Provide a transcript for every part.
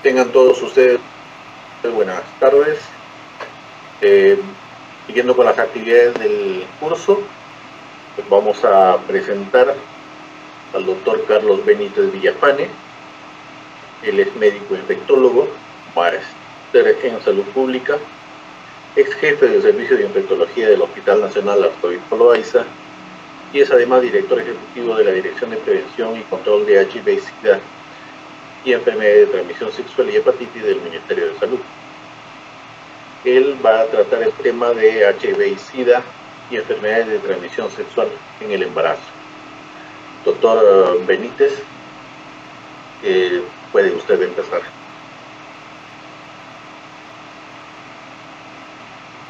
Tengan todos ustedes buenas tardes. Siguiendo con las actividades del curso, pues vamos a presentar al doctor Carlos Benítez Villafane. Él es médico infectólogo, máster en salud pública, ex jefe del servicio de infectología del Hospital Nacional Arzobispo Loaiza y es además director ejecutivo de la Dirección de Prevención y Control de HIV/SIDA y enfermedades de transmisión sexual y hepatitis del Ministerio de Salud. Él va a tratar el tema de HIV y SIDA y enfermedades de transmisión sexual en el embarazo. Doctor Benítez, puede usted empezar.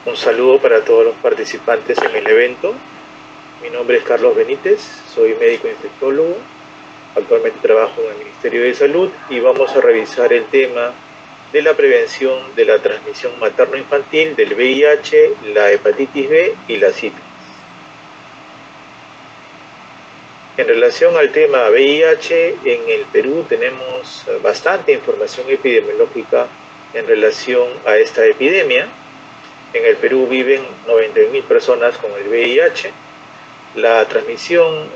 Un saludo para todos los participantes en el evento. Mi nombre es Carlos Benítez, soy médico infectólogo. Actualmente trabajo en el Ministerio de Salud y vamos a revisar el tema de la prevención de la transmisión materno-infantil del VIH, la hepatitis B y la sífilis. En relación al tema VIH, en el Perú tenemos bastante información epidemiológica en relación a esta epidemia. En el Perú viven 91.000 personas con el VIH. La transmisión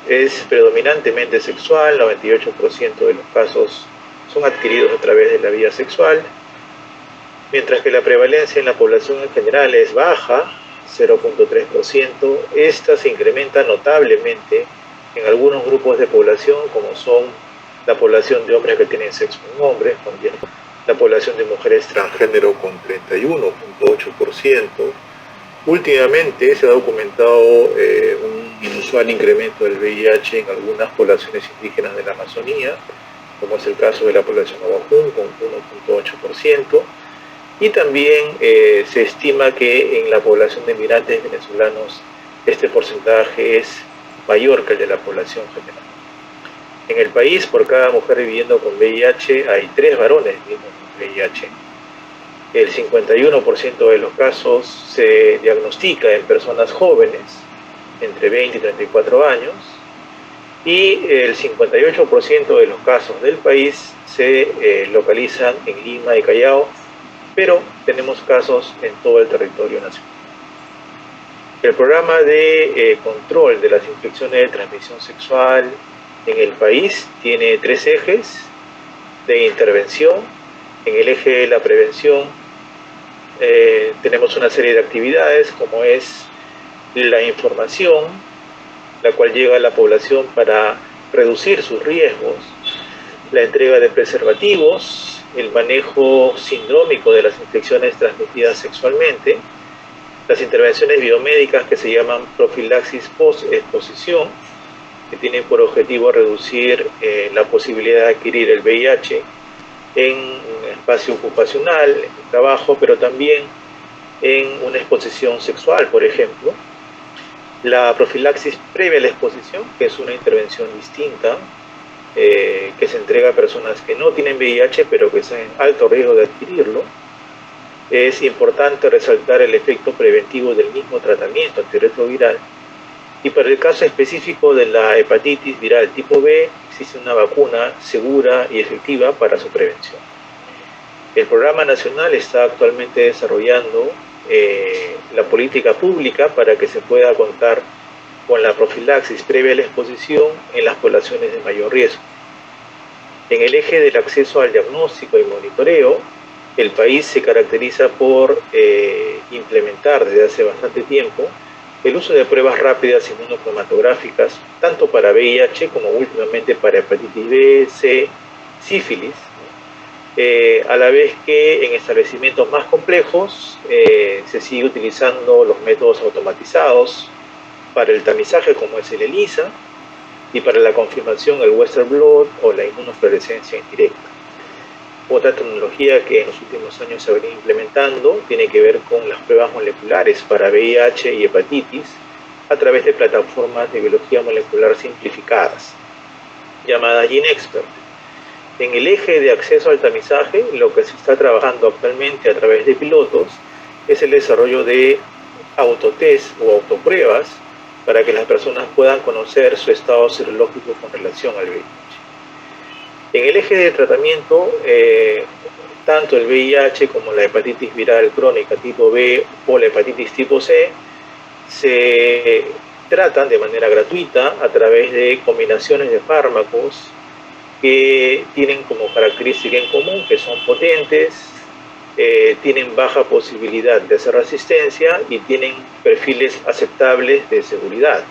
es predominantemente sexual, 98% de los casos son adquiridos a través de la vía sexual, mientras que la prevalencia en la población en general es baja, 0.3%. Esta se incrementa notablemente en algunos grupos de población, como son la población de hombres que tienen sexo con hombres, también la población de mujeres transgénero con 31.8%. Últimamente se ha documentado un inusual incremento del VIH en algunas poblaciones indígenas de la Amazonía, como es el caso de la población Abajún, con 1.8%, y también se estima que en la población de migrantes venezolanos este porcentaje es mayor que el de la población general. En el país, por cada mujer viviendo con VIH, hay 3 varones viviendo con VIH. El 51% de los casos se diagnostica en personas jóvenes, entre 20 y 34 años, y el 58% de los casos del país se localizan en Lima y Callao, pero tenemos casos en todo el territorio nacional. El programa de control de las infecciones de transmisión sexual en el país tiene 3 ejes de intervención. En el eje de la prevención tenemos una serie de actividades, como es la información, la cual llega a la población para reducir sus riesgos, la entrega de preservativos, el manejo sindrómico de las infecciones transmitidas sexualmente, las intervenciones biomédicas que se llaman profilaxis post-exposición, que tienen por objetivo reducir la posibilidad de adquirir el VIH en un espacio ocupacional, en el trabajo, pero también en una exposición sexual, por ejemplo. La profilaxis previa a la exposición, que es una intervención distinta, que se entrega a personas que no tienen VIH, pero que están en alto riesgo de adquirirlo. Es importante resaltar el efecto preventivo del mismo tratamiento antirretroviral. Y para el caso específico de la hepatitis viral tipo B, existe una vacuna segura y efectiva para su prevención. El Programa Nacional está actualmente desarrollando la política pública para que se pueda contar con la profilaxis previa a la exposición en las poblaciones de mayor riesgo. En el eje del acceso al diagnóstico y monitoreo, el país se caracteriza por implementar desde hace bastante tiempo el uso de pruebas rápidas inmunocromatográficas, tanto para VIH como últimamente para hepatitis B, C, sífilis, a la vez que en establecimientos más complejos se sigue utilizando los métodos automatizados para el tamizaje, como es el ELISA, y para la confirmación el Western Blot o la inmunofluorescencia indirecta. Otra tecnología que en los últimos años se ha venido implementando tiene que ver con las pruebas moleculares para VIH y hepatitis a través de plataformas de biología molecular simplificadas, llamadas GeneXpert. En el eje de acceso al tamizaje, lo que se está trabajando actualmente a través de pilotos es el desarrollo de autotest o autopruebas para que las personas puedan conocer su estado serológico con relación al VIH. En el eje de tratamiento, tanto el VIH como la hepatitis viral crónica tipo B o la hepatitis tipo C se tratan de manera gratuita a través de combinaciones de fármacos que tienen como característica en común que son potentes, tienen baja posibilidad de hacer resistencia y tienen perfiles aceptables de seguridad.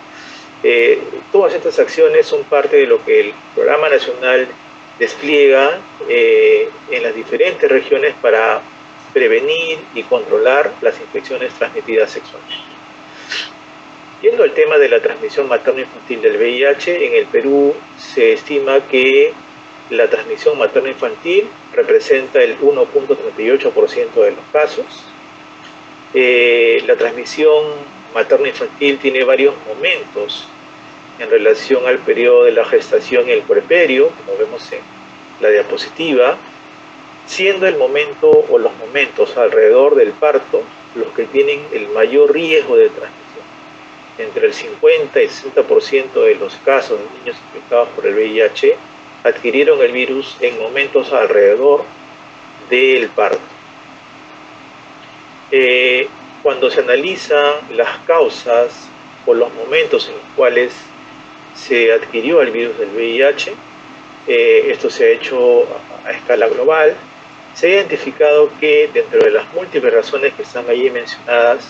Todas estas acciones son parte de lo que el Programa Nacional despliega en las diferentes regiones para prevenir y controlar las infecciones transmitidas sexualmente. Yendo al tema de la transmisión materno-infantil del VIH, en el Perú se estima que la transmisión materno-infantil representa el 1.38% de los casos. La transmisión materno-infantil tiene varios momentos en relación al periodo de la gestación y el puerperio, como vemos en la diapositiva, siendo el momento o los momentos alrededor del parto los que tienen el mayor riesgo de transmisión. Entre el 50 y el 60% de los casos de niños infectados por el VIH adquirieron el virus en momentos alrededor del parto. Cuando se analizan las causas o los momentos en los cuales se adquirió el virus del VIH, esto se ha hecho a escala global, se ha identificado que dentro de las múltiples razones que están allí mencionadas,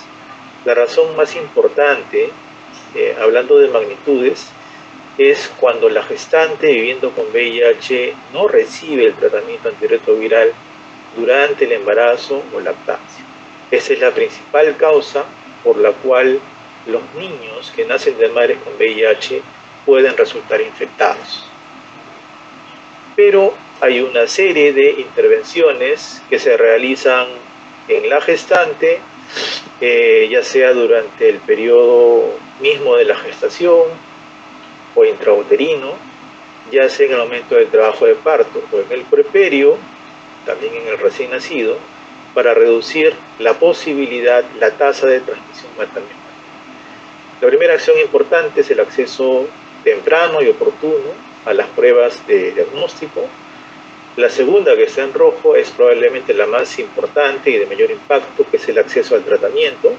la razón más importante, hablando de magnitudes, es cuando la gestante viviendo con VIH no recibe el tratamiento antirretroviral durante el embarazo o lactancia. Esa es la principal causa por la cual los niños que nacen de madres con VIH pueden resultar infectados. Pero hay una serie de intervenciones que se realizan en la gestante, ya sea durante el periodo mismo de la gestación o intrauterino, ya sea en el momento del trabajo de parto o en el puerperio, también en el recién nacido, para reducir la posibilidad, la tasa de transmisión materna. La primera acción importante es el acceso temprano y oportuno a las pruebas de diagnóstico. La segunda, que está en rojo, es probablemente la más importante y de mayor impacto, que es el acceso al tratamiento.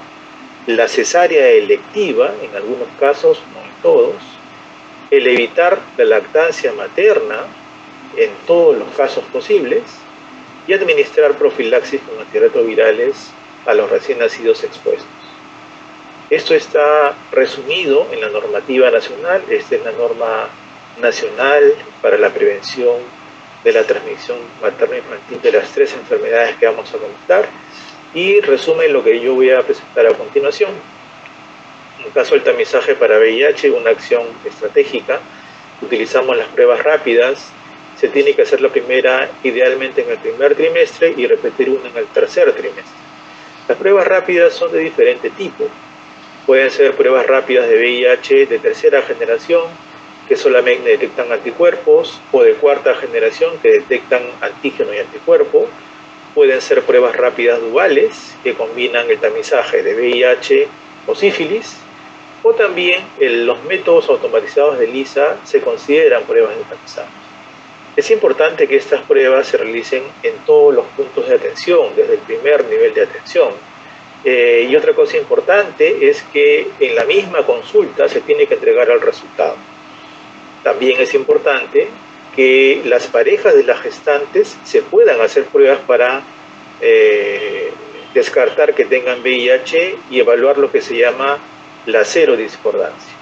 La cesárea electiva, en algunos casos, no en todos. El evitar la lactancia materna en todos los casos posibles. Y administrar profilaxis con antirretrovirales a los recién nacidos expuestos. Esto está resumido en la normativa nacional. Esta es la norma nacional para la prevención de la transmisión materno-infantil de las 3 enfermedades que vamos a comentar, y resume lo que yo voy a presentar a continuación. En el caso del tamizaje para VIH, una acción estratégica, utilizamos las pruebas rápidas. Se tiene que hacer la primera idealmente en el primer trimestre y repetir una en el tercer trimestre. Las pruebas rápidas son de diferente tipo. Pueden ser pruebas rápidas de VIH de tercera generación, que solamente detectan anticuerpos, o de cuarta generación, que detectan antígeno y anticuerpo. Pueden ser pruebas rápidas duales, que combinan el tamizaje de VIH o sífilis, o también los métodos automatizados de ELISA se consideran pruebas de tamizaje. Es importante que estas pruebas se realicen en todos los puntos de atención, desde el primer nivel de atención. Y otra cosa importante es que en la misma consulta se tiene que entregar el resultado. También es importante que las parejas de las gestantes se puedan hacer pruebas para descartar que tengan VIH y evaluar lo que se llama la serodiscordancia.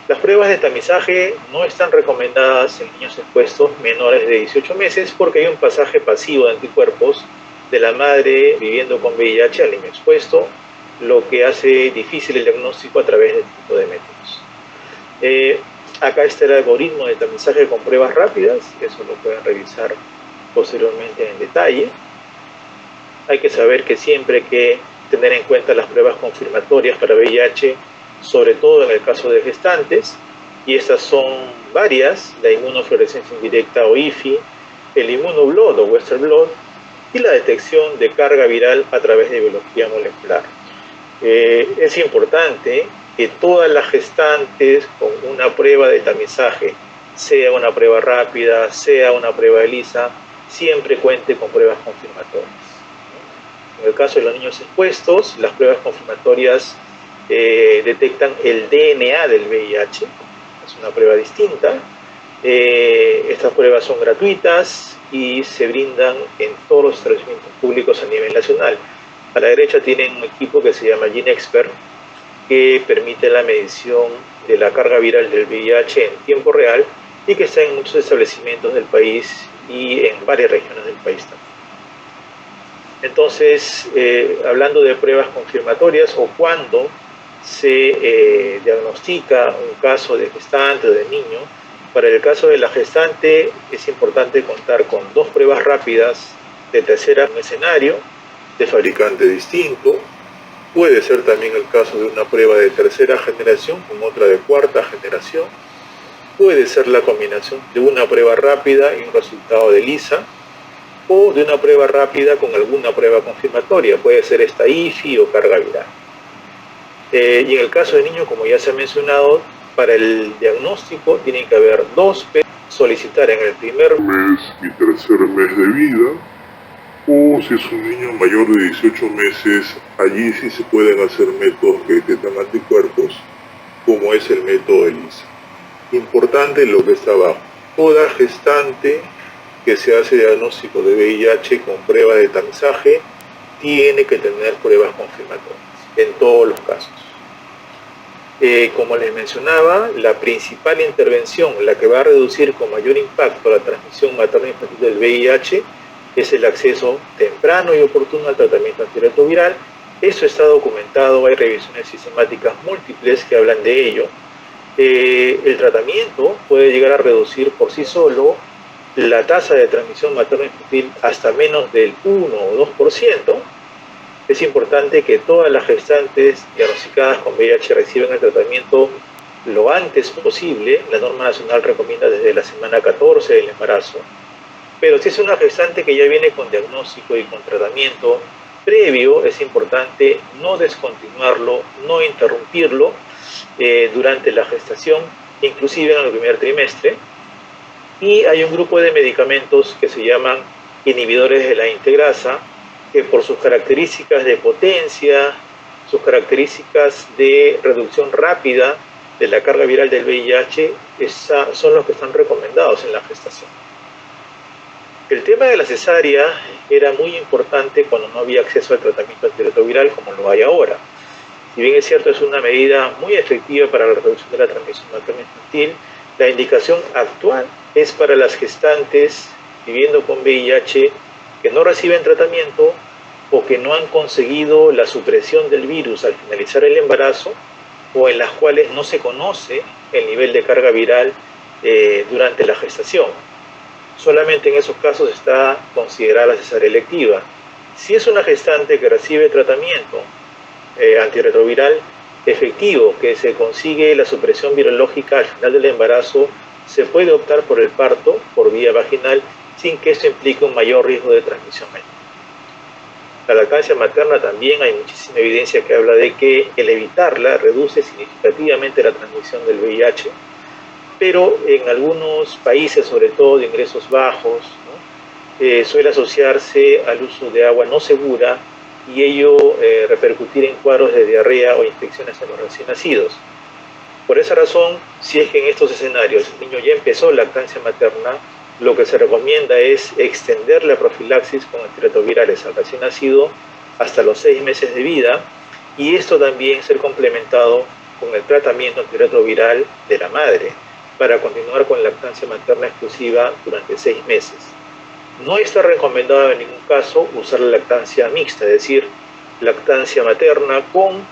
Las pruebas de tamizaje no están recomendadas en niños expuestos menores de 18 meses porque hay un pasaje pasivo de anticuerpos de la madre viviendo con VIH al niño expuesto, lo que hace difícil el diagnóstico a través de este tipo de métodos. Acá está el algoritmo de tamizaje con pruebas rápidas, eso lo pueden revisar posteriormente en detalle. Hay que saber que siempre hay que tener en cuenta las pruebas confirmatorias para VIH, sobre todo en el caso de gestantes, y estas son varias: la inmunofluorescencia indirecta o IFI, el inmunoblot o Western blot, y la detección de carga viral a través de biología molecular. Es importante que todas las gestantes con una prueba de tamizaje sea una prueba rápida, sea una prueba ELISA, siempre cuente con pruebas confirmatorias. En el caso de los niños expuestos, las pruebas confirmatorias detectan el DNA del VIH, es una prueba distinta. Estas pruebas son gratuitas y se brindan en todos los establecimientos públicos a nivel nacional. A la derecha tienen un equipo que se llama GeneXpert, que permite la medición de la carga viral del VIH en tiempo real y que está en muchos establecimientos del país y en varias regiones del país también. Entonces, hablando de pruebas confirmatorias o cuando se diagnostica un caso de gestante o de niño, para el caso de la gestante es importante contar con 2 pruebas rápidas de tercera escenario, de fabricante distinto. Puede ser también el caso de una prueba de tercera generación con otra de cuarta generación. Puede ser la combinación de una prueba rápida y un resultado de ELISA, o de una prueba rápida con alguna prueba confirmatoria. Puede ser esta IFI o carga viral. Y en el caso de niño, como ya se ha mencionado, para el diagnóstico tienen que haber 2 solicitar en el primer mes y tercer mes de vida, o si es un niño mayor de 18 meses, allí sí se pueden hacer métodos que detectan anticuerpos, como es el método ELISA. Importante lo que está abajo: toda gestante que se hace diagnóstico de VIH con prueba de tamizaje tiene que tener pruebas confirmatorias en todos los casos. Como les mencionaba, la principal intervención, la que va a reducir con mayor impacto la transmisión materno-infantil del VIH, es el acceso temprano y oportuno al tratamiento antirretroviral. Eso está documentado, hay revisiones sistemáticas múltiples que hablan de ello. El tratamiento puede llegar a reducir por sí solo la tasa de transmisión materno-infantil hasta menos del 1 o 2%. Es importante que todas las gestantes diagnosticadas con VIH reciban el tratamiento lo antes posible. La norma nacional recomienda desde la semana 14 del embarazo. Pero si es una gestante que ya viene con diagnóstico y con tratamiento previo, es importante no descontinuarlo, no interrumpirlo durante la gestación, inclusive en el primer trimestre. Y hay un grupo de medicamentos que se llaman inhibidores de la integrasa, que por sus características de potencia, sus características de reducción rápida de la carga viral del VIH, son los que están recomendados en la gestación. El tema de la cesárea era muy importante cuando no había acceso al tratamiento antirretroviral como lo hay ahora. Si bien es cierto, es una medida muy efectiva para la reducción de la transmisión materno-infantil, la indicación actual es para las gestantes viviendo con VIH que no reciben tratamiento o que no han conseguido la supresión del virus al finalizar el embarazo, o en las cuales no se conoce el nivel de carga viral durante la gestación. Solamente en esos casos está considerada la cesárea electiva. Si es una gestante que recibe tratamiento antirretroviral efectivo, que se consigue la supresión virológica al final del embarazo, se puede optar por el parto por vía vaginal sin que esto implique un mayor riesgo de transmisión. La lactancia materna también hay muchísima evidencia que habla de que el evitarla reduce significativamente la transmisión del VIH, pero en algunos países, sobre todo de ingresos bajos, ¿no? Suele asociarse al uso de agua no segura y ello repercutir en cuadros de diarrea o infecciones en los recién nacidos. Por esa razón, si es que en estos escenarios el niño ya empezó lactancia materna, lo que se recomienda es extender la profilaxis con antirretrovirales al recién nacido hasta los 6 meses de vida, y esto también ser complementado con el tratamiento antirretroviral de la madre para continuar con lactancia materna exclusiva durante 6 meses. No está recomendado en ningún caso usar la lactancia mixta, es decir, lactancia materna con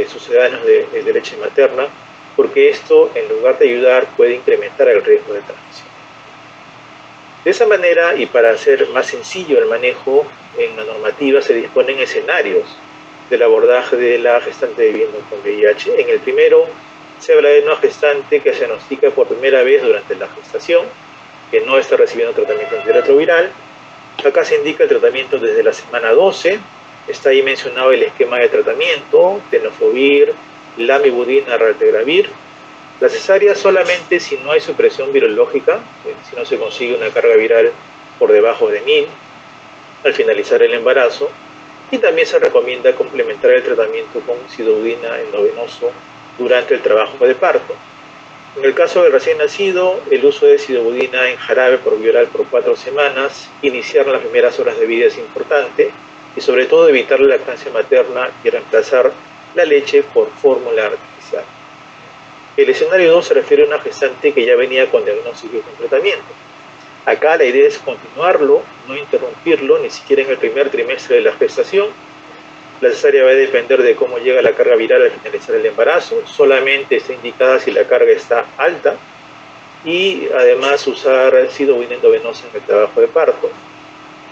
sucedáneos de leche materna, porque esto, en lugar de ayudar, puede incrementar el riesgo de transmisión. De esa manera, y para hacer más sencillo el manejo, en la normativa se disponen escenarios del abordaje de la gestante viviendo con VIH. En el primero, se habla de una gestante que se diagnostica por primera vez durante la gestación, que no está recibiendo tratamiento antirretroviral. Acá se indica el tratamiento desde la semana 12. Está ahí mencionado el esquema de tratamiento: tenofovir, lamivudina, raltegravir. La cesárea solamente si no hay supresión virológica, si no se consigue una carga viral por debajo de 1000 al finalizar el embarazo, y también se recomienda complementar el tratamiento con sidobudina endovenoso durante el trabajo de parto. En el caso del recién nacido, el uso de sidobudina en jarabe por vía oral por 4 semanas, iniciar en las primeras horas de vida es importante, y sobre todo evitar la lactancia materna y reemplazar la leche por fórmula artificial. El escenario 2 se refiere a una gestante que ya venía con diagnóstico y con tratamiento. Acá la idea es continuarlo, no interrumpirlo, ni siquiera en el primer trimestre de la gestación. La cesárea va a depender de cómo llega la carga viral al finalizar el embarazo. Solamente está indicada si la carga está alta. Y además usar sidobudina endovenosa en el trabajo de parto.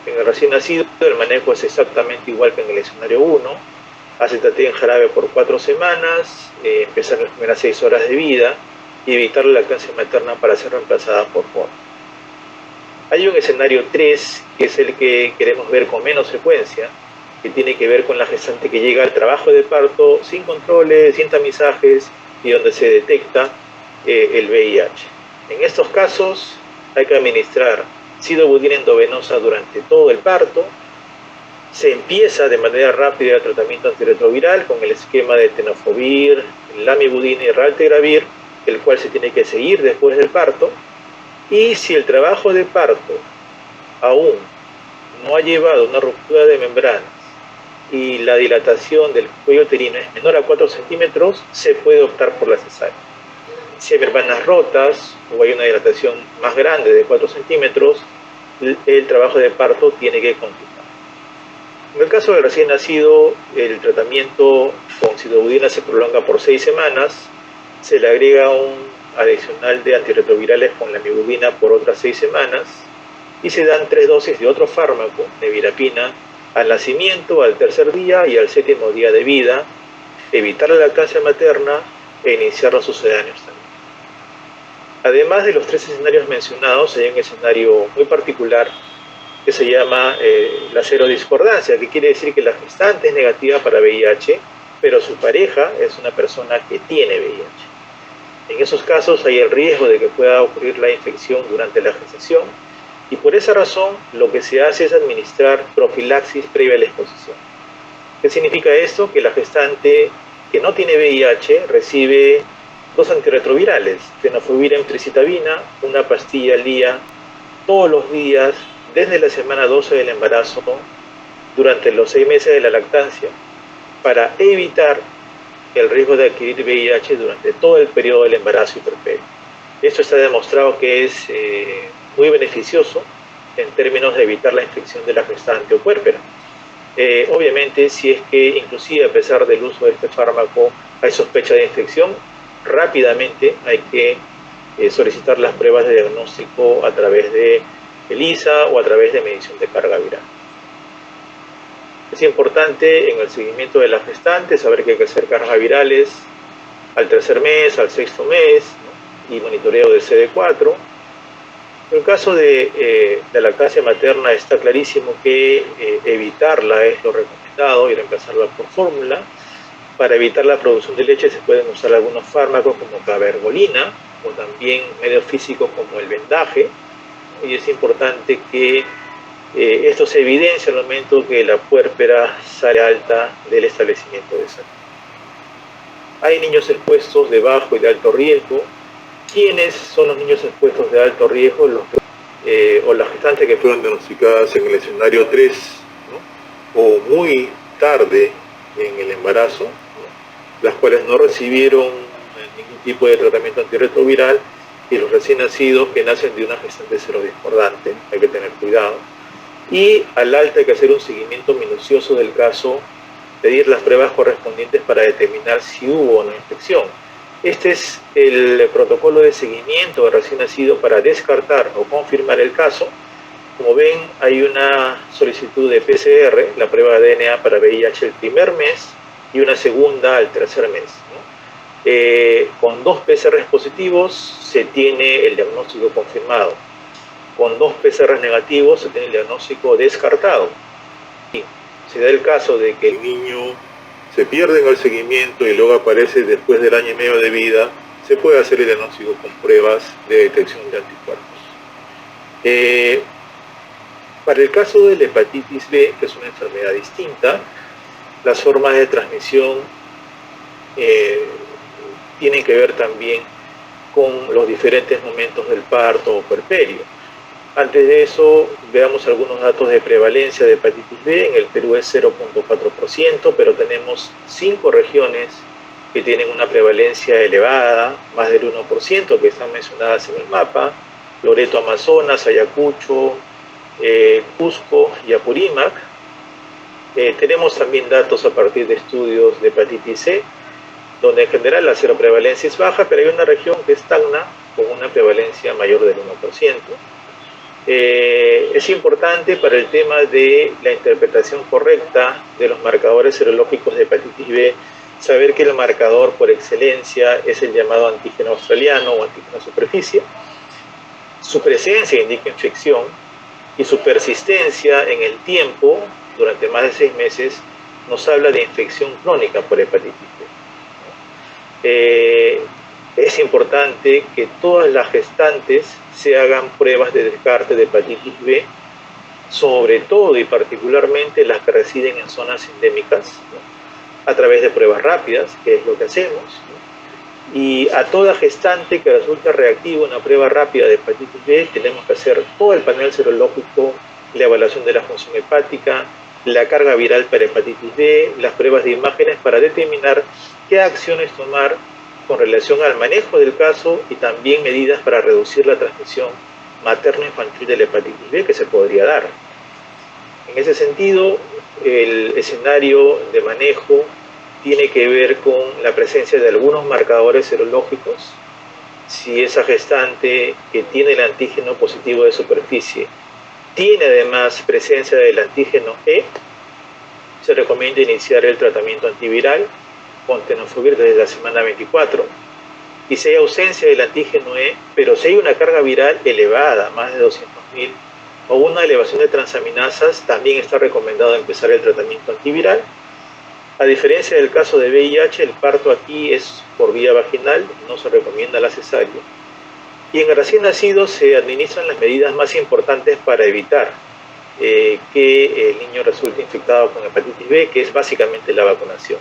En el recién nacido el manejo es exactamente igual que en el escenario 1. Acetate en jarabe por 4 semanas, empezar las primeras 6 horas de vida y evitar la lactancia materna para ser reemplazada por fórmula. Hay un escenario 3, que es el que queremos ver con menos frecuencia, que tiene que ver con la gestante que llega al trabajo de parto sin controles, sin tamizajes y donde se detecta el VIH. En estos casos hay que administrar sidobudina endovenosa durante todo el parto. Se empieza de manera rápida el tratamiento antirretroviral con el esquema de tenofovir, lamivudina y raltegravir, el cual se tiene que seguir después del parto. Y si el trabajo de parto aún no ha llevado una ruptura de membranas y la dilatación del cuello uterino es menor a 4 centímetros, se puede optar por la cesárea. Si hay membranas rotas o hay una dilatación más grande de 4 centímetros, el trabajo de parto tiene que continuar. En el caso del recién nacido, el tratamiento con sidobudina se prolonga por 6 semanas, se le agrega un adicional de antirretrovirales con lamivudina por otras 6 semanas y se dan 3 dosis de otro fármaco, nevirapina, al nacimiento, al tercer día y al 7º día de vida, evitar la lactancia materna e iniciar los sucedáneos también. Además de los 3 escenarios mencionados, hay un escenario muy particular que se llama la serodiscordancia, que quiere decir que la gestante es negativa para VIH, pero su pareja es una persona que tiene VIH. En esos casos hay el riesgo de que pueda ocurrir la infección durante la gestación y por esa razón lo que se hace es administrar profilaxis previa a la exposición. ¿Qué significa esto? Que la gestante que no tiene VIH recibe 2 antirretrovirales, tenofovir emtricitabina, una pastilla al día, todos los días, desde la semana 12 del embarazo, durante los 6 meses de la lactancia, para evitar el riesgo de adquirir VIH durante todo el periodo del embarazo y puerperio. Esto está demostrado que es muy beneficioso en términos de evitar la infección de la gestante o puérpera. Obviamente, si es que inclusive a pesar del uso de este fármaco hay sospecha de infección, rápidamente hay que solicitar las pruebas de diagnóstico a través de ELISA o a través de medición de carga viral. Es importante en el seguimiento de la gestante saber que hay que hacer cargas virales al tercer mes, al 6º mes, ¿no? Y monitoreo de CD4. En el caso de la lactancia materna está clarísimo que evitarla es lo recomendado y reemplazarla por fórmula. Para evitar la producción de leche se pueden usar algunos fármacos como cabergolina o también medios físicos como el vendaje. Y es importante que esto se evidencia al momento que la puérpera sale alta del establecimiento de salud. Hay niños expuestos de bajo y de alto riesgo. ¿Quiénes son los niños expuestos de alto riesgo? O las gestantes que fueron diagnosticadas en el escenario 3, ¿no? O muy tarde en el embarazo, ¿no? Las cuales no recibieron ningún tipo de tratamiento antirretroviral, y los recién nacidos que nacen de una gestante serodiscordante, hay que tener cuidado. Y al alta hay que hacer un seguimiento minucioso del caso, pedir las pruebas correspondientes para determinar si hubo una infección. Este es el protocolo de seguimiento de recién nacido para descartar o confirmar el caso. Como ven, hay una solicitud de PCR, la prueba de DNA para VIH el primer mes y una segunda al tercer mes, ¿no? Con 2 PCRs positivos se tiene el diagnóstico confirmado. Con 2 PCRs negativos se tiene el diagnóstico descartado. Y se da el caso de que el niño se pierde en el seguimiento y luego aparece después del año y medio de vida se puede hacer el diagnóstico con pruebas de detección de anticuerpos. Para el caso de la hepatitis B, que es una enfermedad distinta, las formas de transmisión tienen que ver también con los diferentes momentos del parto o puerperio. Antes de eso, veamos algunos datos de prevalencia de hepatitis B. En el Perú es 0.4%, pero tenemos 5 regiones que tienen una prevalencia elevada, más del 1%, que están mencionadas en el mapa: Loreto, Amazonas, Ayacucho, Cusco y Apurímac. Tenemos también datos a partir de estudios de hepatitis C, donde en general la seroprevalencia es baja, pero hay una región que estagna con una prevalencia mayor del 1%. Es importante para el tema de la interpretación correcta de los marcadores serológicos de hepatitis B saber que el marcador por excelencia es el llamado antígeno australiano o antígeno superficie. Su presencia indica infección y su persistencia en el tiempo, durante más de 6 meses, nos habla de infección crónica por hepatitis B. Es importante que todas las gestantes se hagan pruebas de descarte de hepatitis B, sobre todo y particularmente las que residen en zonas endémicas, ¿no?, a través de pruebas rápidas, que es lo que hacemos, ¿no? Y a toda gestante que resulta reactiva a una prueba rápida de hepatitis B, tenemos que hacer todo el panel serológico, la evaluación de la función hepática, la carga viral para hepatitis B, las pruebas de imágenes para determinar qué acciones tomar con relación al manejo del caso y también medidas para reducir la transmisión materno-infantil de la hepatitis B que se podría dar. En ese sentido, el escenario de manejo tiene que ver con la presencia de algunos marcadores serológicos. Si esa gestante que tiene el antígeno positivo de superficie tiene además presencia del antígeno E, se recomienda iniciar el tratamiento antiviral con tenofovir desde la semana 24. Y si hay ausencia del antígeno E, pero si hay una carga viral elevada, más de 200.000, o una elevación de transaminasas, también está recomendado empezar el tratamiento antiviral. A diferencia del caso de VIH, el parto aquí es por vía vaginal, no se recomienda la cesárea. Y en el recién nacido se administran las medidas más importantes para evitar que el niño resulte infectado con hepatitis B, que es básicamente la vacunación.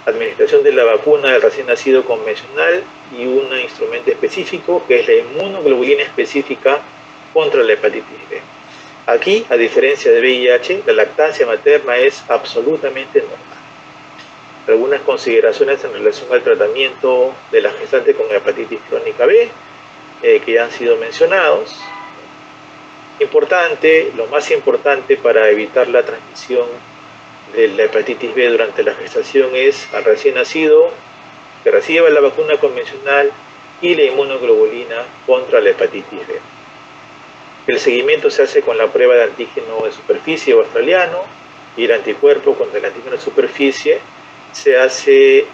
Administración de la vacuna del recién nacido convencional y un instrumento específico que es la inmunoglobulina específica contra la hepatitis B. Aquí, a diferencia de VIH, la lactancia materna es absolutamente normal. Algunas consideraciones en relación al tratamiento de la gestante con hepatitis crónica B, que ya han sido mencionados. Importante, lo más importante para evitar la transmisión de la hepatitis B durante la gestación es al recién nacido que reciba la vacuna convencional y la inmunoglobulina contra la hepatitis B. El seguimiento se hace con la prueba de antígeno de superficie o australiano y el anticuerpo contra el antígeno de superficie. Se hace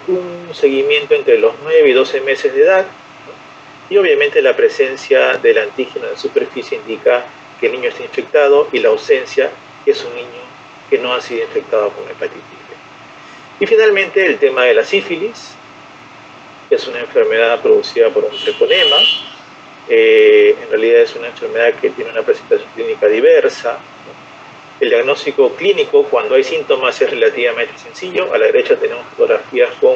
un seguimiento entre los 9 y 12 meses de edad, ¿no? Y obviamente la presencia del antígeno de superficie indica que el niño está infectado y la ausencia es un niño que no ha sido infectado con hepatitis B. Y finalmente el tema de la sífilis, que es una enfermedad producida por un treponema. En realidad es una enfermedad que tiene una presentación clínica diversa, ¿no? El diagnóstico clínico cuando hay síntomas es relativamente sencillo. A la derecha tenemos fotografías con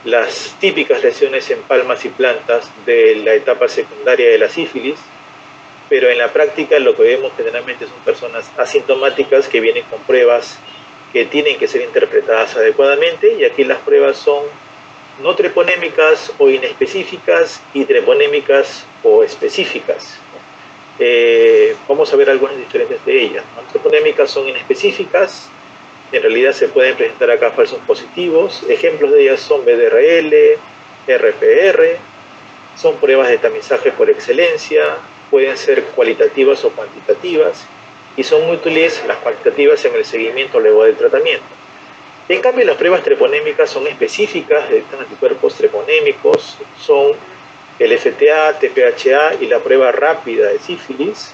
las típicas lesiones en palmas y plantas de la etapa secundaria de la sífilis, pero en la práctica lo que vemos generalmente son personas asintomáticas que vienen con pruebas que tienen que ser interpretadas adecuadamente, y aquí las pruebas son no treponémicas o inespecíficas y treponémicas o específicas. Vamos a ver algunas diferencias de ellas, ¿no? Treponémicas son inespecíficas, en realidad se pueden presentar acá falsos positivos. Ejemplos de ellas son BDRL, RPR, son pruebas de tamizaje por excelencia, pueden ser cualitativas o cuantitativas, y son útiles las cuantitativas en el seguimiento luego del tratamiento. En cambio, las pruebas treponémicas son específicas, detectan anticuerpos treponémicos, son el FTA, TPHA y la prueba rápida de sífilis.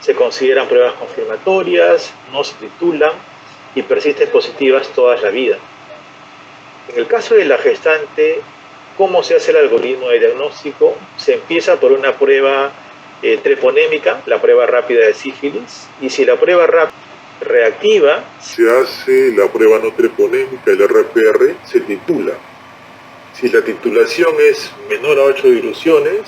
Se consideran pruebas confirmatorias, no se titulan y persisten positivas toda la vida. En el caso de la gestante ¿Cómo se hace el algoritmo de diagnóstico? Se empieza por una prueba treponémica, la prueba rápida de sífilis, y si la prueba rápida reactiva, se hace la prueba no treponémica, el RPR, se titula. Si la titulación es menor a 8 diluciones,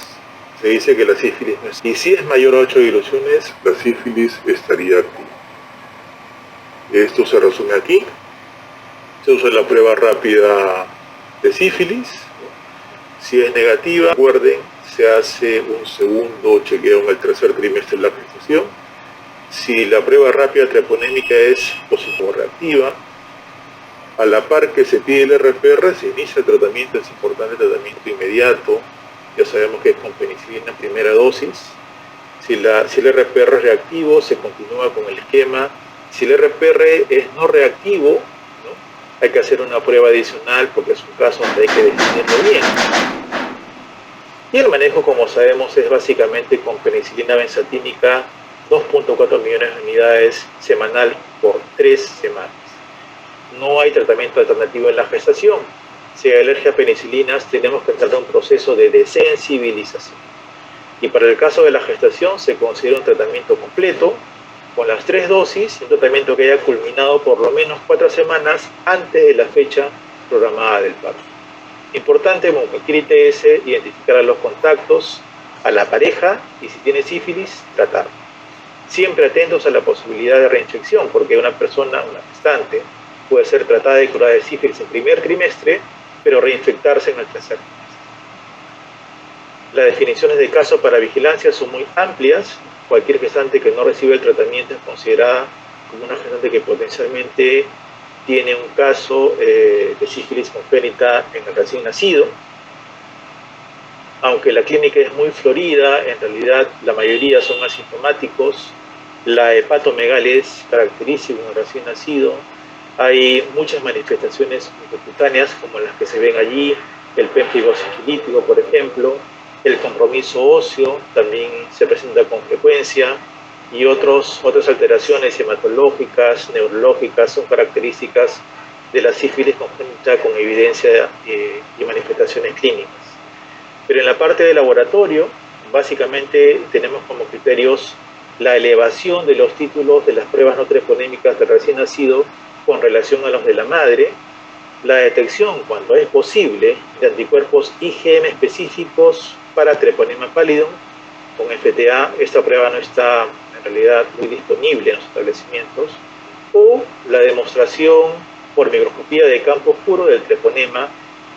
se dice que la sífilis no es. Y si es mayor a 8 diluciones, la sífilis estaría activa. Esto se resume aquí. Se usa la prueba rápida de sífilis. Si es negativa, recuerden, se hace un segundo chequeo en el tercer trimestre de la gestación. Si la prueba rápida treponémica es positiva o reactiva, a la par que se pide el RPR, se inicia el tratamiento. Es importante el tratamiento inmediato. Ya sabemos que es con penicilina primera dosis. Si el RPR es reactivo, se continúa con el esquema. Si el RPR es no reactivo, ¿no?, hay que hacer una prueba adicional porque es un caso donde hay que definirlo bien. Y el manejo, como sabemos, es básicamente con penicilina benzatínica 2.4 millones de unidades semanal por 3 semanas. No hay tratamiento alternativo en la gestación. Si hay alergia a penicilinas, tenemos que entrar a un proceso de desensibilización. Y para el caso de la gestación, se considera un tratamiento completo, con las 3 dosis, un tratamiento que haya culminado por lo menos 4 semanas antes de la fecha programada del parto. Importante, como cualquier ITS, identificar a los contactos, a la pareja, y si tiene sífilis, tratar. Siempre atentos a la posibilidad de reinfección, porque una persona, una gestante, puede ser tratada y curada de sífilis en primer trimestre, pero reinfectarse en el tercer trimestre. Las definiciones de caso para vigilancia son muy amplias. Cualquier gestante que no recibe el tratamiento es considerada como una gestante que potencialmente tiene un caso de sífilis congénita en el recién nacido. Aunque la clínica es muy florida, en realidad la mayoría son asintomáticos. La hepatomegalia es característica en el recién nacido. Hay muchas manifestaciones mucocutáneas como las que se ven allí, el pemphigo sifilítico, por ejemplo. El compromiso óseo también se presenta con frecuencia, y otras alteraciones hematológicas, neurológicas son características de la sífilis congénita con evidencia y manifestaciones clínicas. Pero en la parte de laboratorio, básicamente tenemos como criterios la elevación de los títulos de las pruebas no treponémicas del recién nacido con relación a los de la madre, la detección, cuando es posible, de anticuerpos IgM específicos para treponema pallidum con FTA. Esta prueba no está en realidad muy disponible en los establecimientos, o la demostración por microscopía de campo oscuro del treponema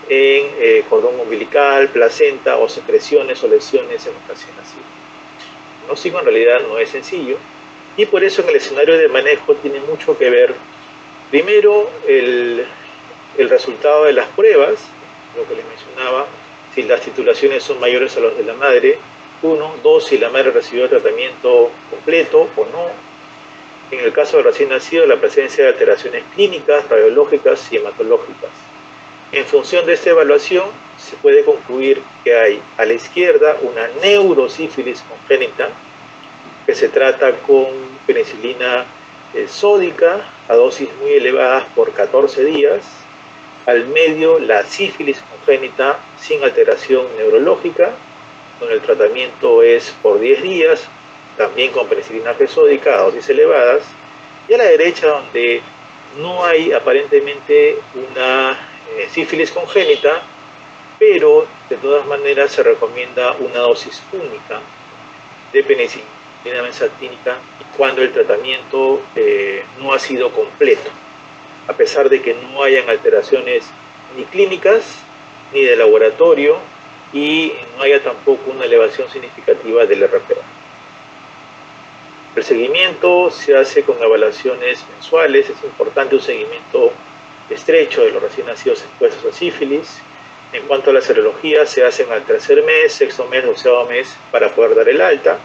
en cordón umbilical, placenta o secreciones o lesiones en los recién nacidos. El diagnóstico en realidad no es sencillo, y por eso en el escenario de manejo tiene mucho que ver, primero, el resultado de las pruebas, lo que les mencionaba, si las titulaciones son mayores a los de la madre, 1, 2, si la madre recibió tratamiento completo o no. En el caso del recién nacido, la presencia de alteraciones clínicas, radiológicas y hematológicas. En función de esta evaluación, se puede concluir que hay a la izquierda una neurosífilis congénita, que se trata con penicilina sódica a dosis muy elevadas por 14 días. Al medio, la sífilis congénita sin alteración neurológica, donde el tratamiento es por 10 días, también con penicilina sódica a dosis elevadas. Y a la derecha, donde no hay aparentemente una sífilis congénita, pero de todas maneras se recomienda una dosis única de penicilina benzatínica cuando el tratamiento no ha sido completo, a pesar de que no hayan alteraciones ni clínicas ni de laboratorio y no haya tampoco una elevación significativa del RPA. El seguimiento se hace con evaluaciones mensuales. Es importante un seguimiento estrecho de los recién nacidos expuestos a sífilis. En cuanto a la serología, se hacen al tercer mes, sexto mes, 12º mes para poder dar el alta.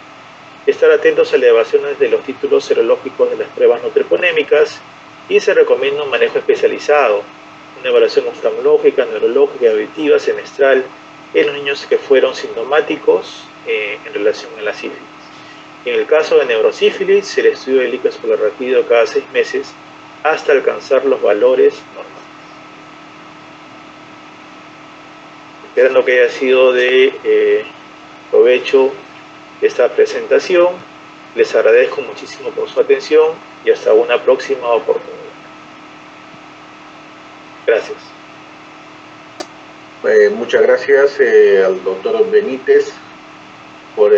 Estar atentos a las elevaciones de los títulos serológicos de las pruebas no treponémicas, y se recomienda un manejo especializado, una evaluación oftalmológica, neurológica y auditiva semestral en los niños que fueron sintomáticos en relación a la sífilis. En el caso de neurosífilis, el estudio de líquido escolar rápido cada 6 meses hasta alcanzar los valores normales. esperando que haya sido de provecho esta presentación. Les agradezco muchísimo por su atención y hasta una próxima oportunidad. Gracias. Muchas gracias al doctor Benítez por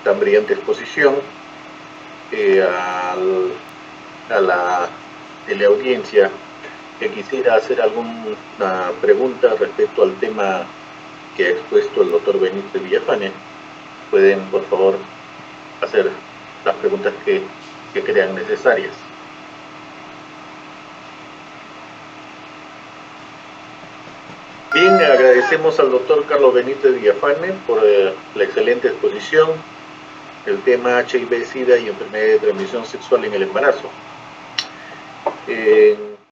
tan brillante exposición. A la teleaudiencia que quisiera hacer alguna pregunta respecto al tema que ha expuesto el doctor Benítez Villafane, pueden por favor hacer las preguntas que crean necesarias. Bien, agradecemos al doctor Carlos Benítez Villafane por la excelente exposición del tema HIV, SIDA y enfermedad de transmisión sexual en el embarazo.